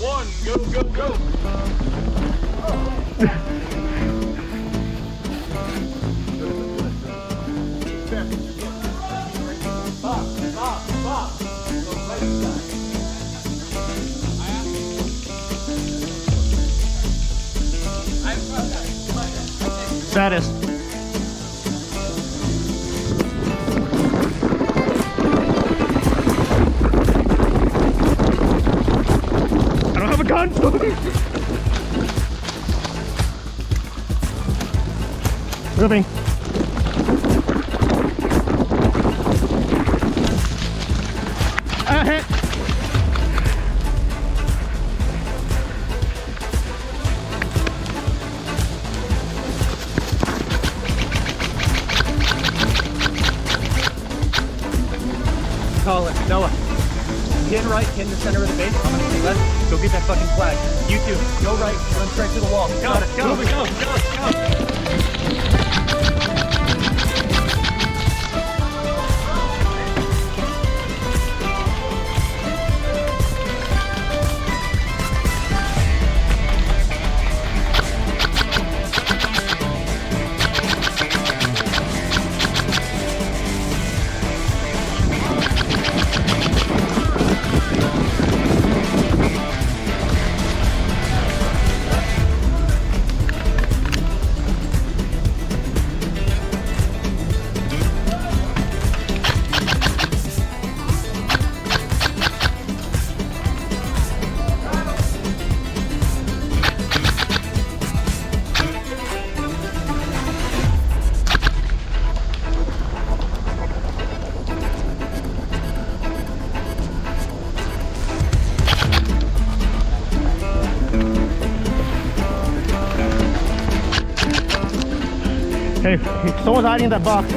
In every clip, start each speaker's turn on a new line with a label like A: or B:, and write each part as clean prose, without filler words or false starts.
A: 1, go, go, go. Stop.
B: Saddest. I don't have a gun. Moving. Hit.
C: Call it. Noah. Get right, get in the center of the base. I'm gonna stay left. Go get that fucking flag. You two, go right, run straight to the wall. Got it. Go.
B: Hey, someone's hiding in that box.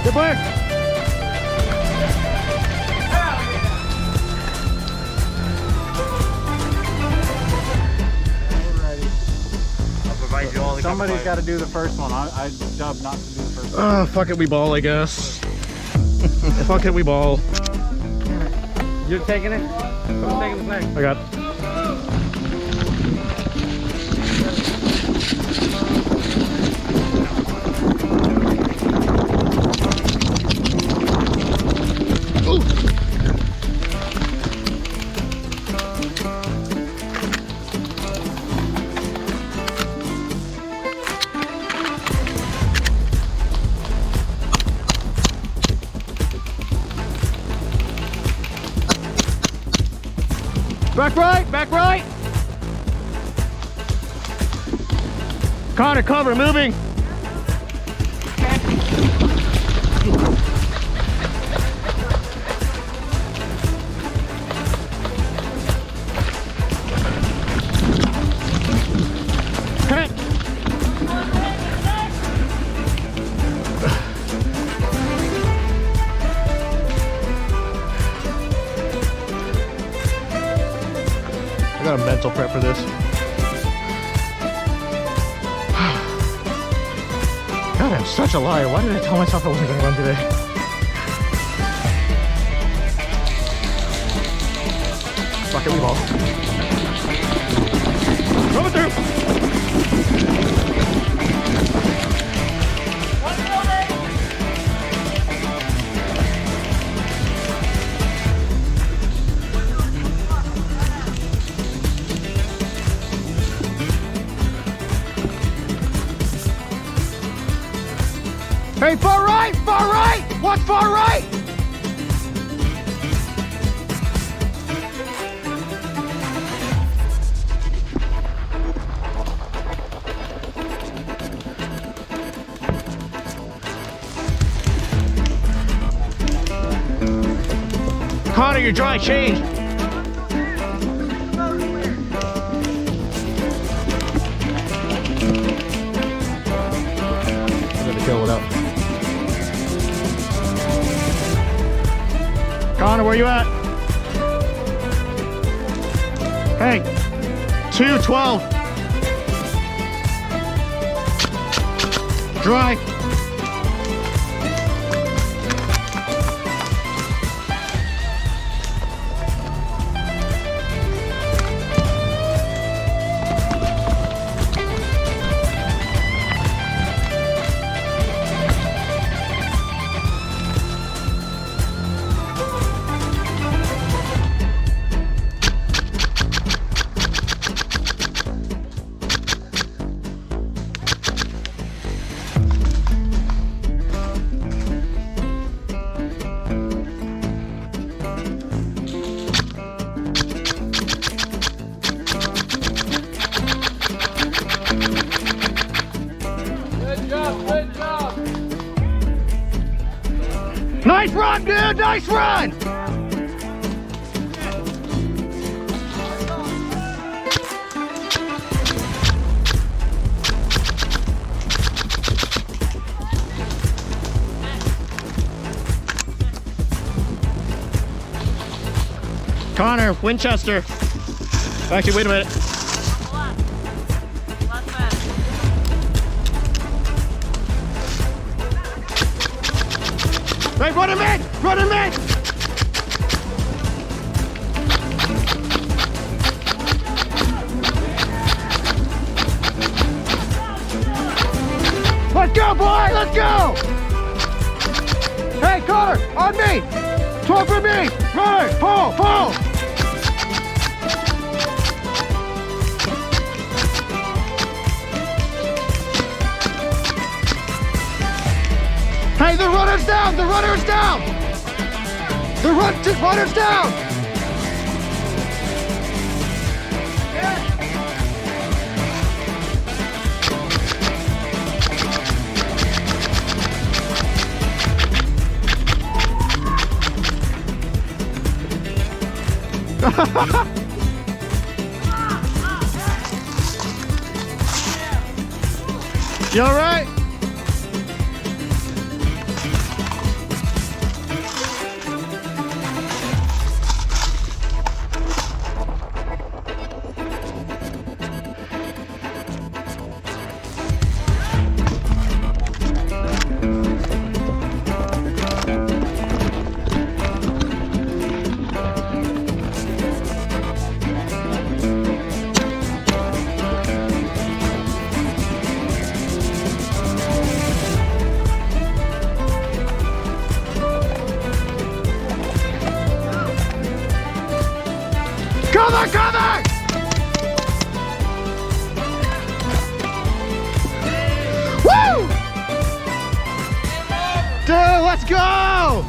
B: Good work.
A: I'll provide you all the
D: Somebody's got to do the first one. I dubbed not to do the first one.
B: Oh, fuck it, we ball, I guess. Fuck it, we ball.
C: You're taking it? Who's taking the flag?
B: I got. Back right, back right. Connor, cover, moving. Okay. I got a mental prep for this. God, I'm such a liar. Why did I tell myself I wasn't going to run today? Fuck it, we ball. Coming through! Hey, far right! Far right! What's far right? Connor, you're drawing change. Kill it up. Connor, where you at? Hey, 212. Dry. Nice run, dude! Nice run! Connor, Winchester. Actually, wait a minute. Hey, run him in! Run him in! Let's go, boy! Let's go! Hey, Connor, on me! 12 for me! Runner, pull, pull! Hey, the runner's down! The runner's down! The runner's down! You all right? Cover, cover! Woo! Dude, let's go!